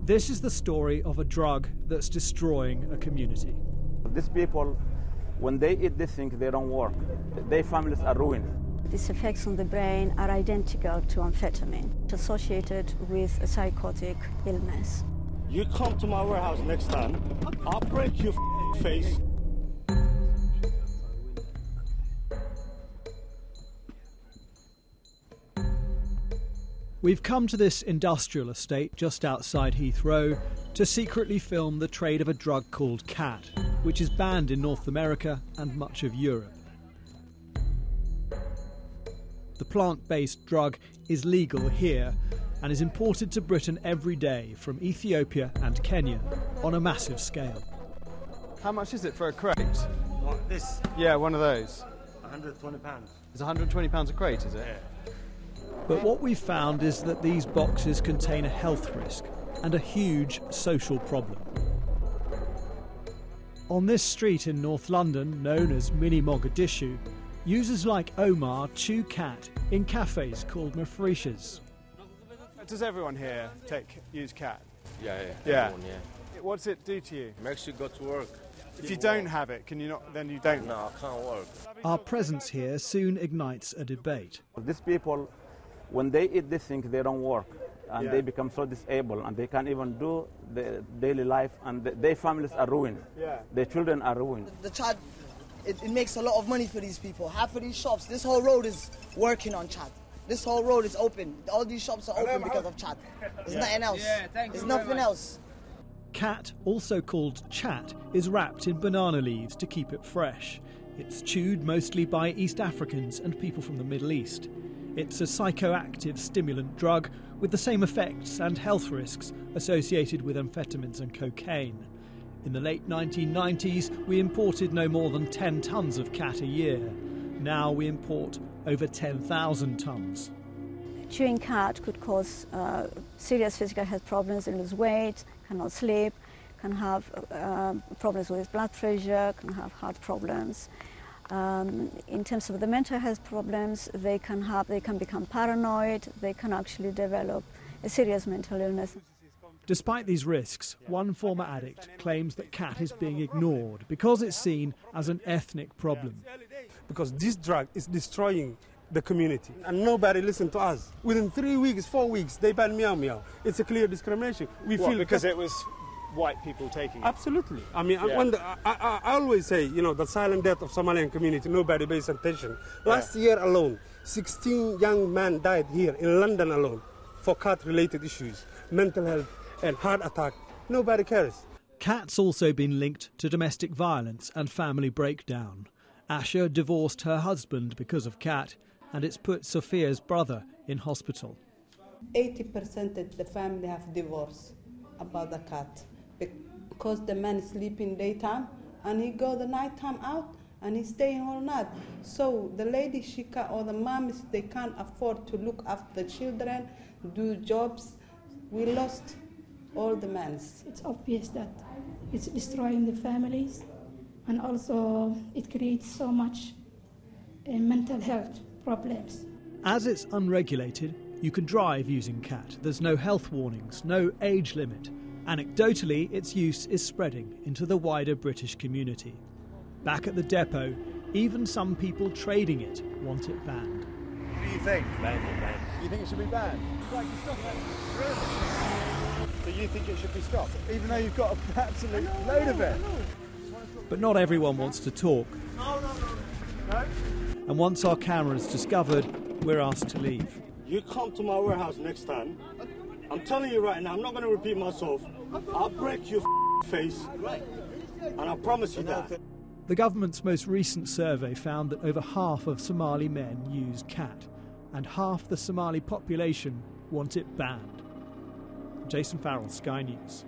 This is the story of a drug that's destroying a community. These people, when they eat this thing, they don't work. Their families are ruined. These effects on the brain are identical to amphetamine, associated with a psychotic illness. You come to my warehouse next time, I'll break your face. We've come to this industrial estate just outside Heathrow to secretly film the trade of a drug called cat, which is banned in North America and much of Europe. The plant-based drug is legal here and is imported to Britain every day from Ethiopia and Kenya on a massive scale. How much is it for a crate? What, this? Yeah, one of those. £120. It's £120 a crate, is it? Yeah. But what we've found is that these boxes contain a health risk and a huge social problem. On this street in North London, known as Mini Mogadishu, users like Omar chew cat in cafes called mafreshas. Does everyone here use cat? Yeah. Everyone, yeah. What's it do to you? Makes you go to work. If you don't have it, can you not? Then you don't. No, I can't work. Our presence here soon ignites a debate. These people, when they eat this thing, they don't work. And they become so disabled, and they can't even do their daily life, and their families are ruined. Yeah. Their children are ruined. The Chad, it makes a lot of money for these people. Half of these shops, this whole road is working on Chad. This whole road is open. All these shops are open because of Chad. There's nothing else. There's nothing else. Cat, also called chat, is wrapped in banana leaves to keep it fresh. It's chewed mostly by East Africans and people from the Middle East. It's a psychoactive stimulant drug with the same effects and health risks associated with amphetamines and cocaine. In the late 1990s, we imported no more than 10 tons of cat a year. Now we import over 10,000 tons. Chewing cat could cause serious physical health problems, lose weight, cannot sleep, can have problems with blood pressure, can have heart problems. In terms of the mental health problems, they can become paranoid, they can actually develop a serious mental illness. Despite these risks, one former addict claims that cat is being ignored because it's seen as an ethnic problem. Because this drug is destroying the community, and nobody listens to us. Within 3 weeks, 4 weeks, they ban meow meow. It's a clear discrimination. We feel because it was white people taking it? Absolutely. I mean, I always say, the silent death of Somalian community, nobody pays attention. Last year alone, 16 young men died here in London alone for cat-related issues, mental health and heart attack. Nobody cares. Cat's also been linked to domestic violence and family breakdown. Asha divorced her husband because of cat, and it's put Sophia's brother in hospital. 80% of the family have divorced about the cat because the man sleep in daytime and he go the nighttime out and he stay all night. So the lady, or the moms, they can't afford to look after the children, do jobs. We lost all the men. It's obvious that it's destroying the families, and also it creates so much mental health problems. As it's unregulated, you can drive using cat. There's no health warnings, no age limit. Anecdotally, its use is spreading into the wider British community. Back at the depot, even some people trading it want it banned. What do you think? Banned. You think it should be banned? Like to stop it? Really? So you think it should be stopped, even though you've got an absolute load of it? But not everyone wants to talk. No? And once our camera's discovered, we're asked to leave. You come to my warehouse next time, I'm telling you right now, I'm not going to repeat myself. I'll break your face, and I promise you that. The government's most recent survey found that over half of Somali men use cat, and half the Somali population want it banned. Jason Farrell, Sky News.